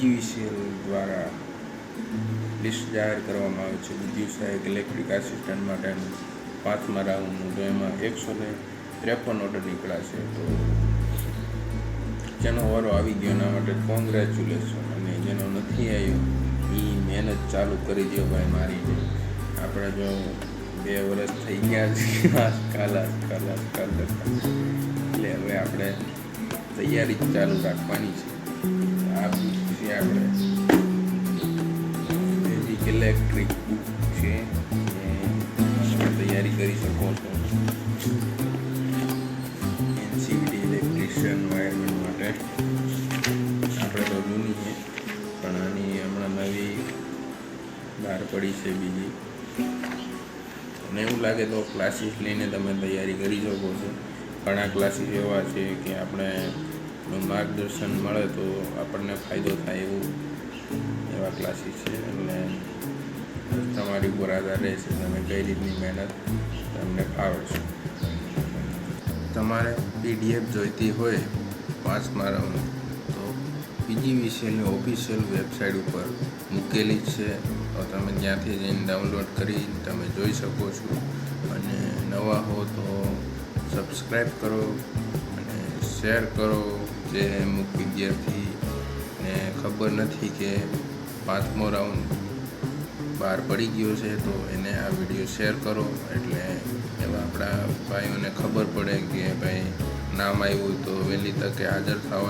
PGVCL દ્વારા list જાહેર કરવામાં આવે છે બીજી સહાયક ઇલેક્ટ્રિક આસિસ્ટન્ટ માટેનું 5મા રાઉન્ડનું, તો એમાં 153 ઓર્ડર નીકળ્યા છે. તો જેનો વારો આવી ગયો એના માટે કોંગ્રેચ્યુલેશન, અને જેનો નથી આવ્યો એ મહેનત ચાલુ કરી દો ભાઈ મારી. આપણે જો 2 વર્ષ થઈ ગયા છે આજકાલ એટલે હવે આપણે તૈયારી ચાલુ રાખવાની છે. આ છે આપણે બેઝિક ઇલેક્ટ્રિક બુક છે, તૈયારી કરી શકો છો એનસીવીટી ઇલેક્ટ્રિશિયન વાયરમેન માટે. આપણે તો જૂની છે પણ આની હમણાં નવી બહાર પડી છે બીજી, અને એવું લાગે તો ક્લાસીસ લઈને તમે તૈયારી કરી શકો છો. ઘણા ક્લાસીસ એવા છે કે આપણે માર્ગદર્શન મળે તો આપણને ફાયદો થાય એવા ક્લાસીસ છે. એટલે તમારી ઉપર આધાર રહેશે તમે કઈ રીતની મહેનત તમને ફાવે છે. તમારે પીડીએફ જોઈતી હોય 5મા રાઉન્ડ તો પીજીવીસીએલની ઓફિશિયલ વેબસાઇટ ઉપર મૂકેલી જ છે, તો તમે ત્યાંથી જઈને ડાઉનલોડ કરી તમે જોઈ શકો છો. અને નવા હો તો સબસ્ક્રાઈબ કરો અને શેર કરો. જે અમુક વિદ્યાર્થીને ખબર નથી કે 5મો રાઉન્ડ બહાર પડી ગયો છે તો એને આ વિડીયો શેર કરો, એટલે એવા આપણા ભાઈઓને ખબર પડે કે ભાઈ નામ આવ્યું તો વહેલી તકે હાજર થવાનું.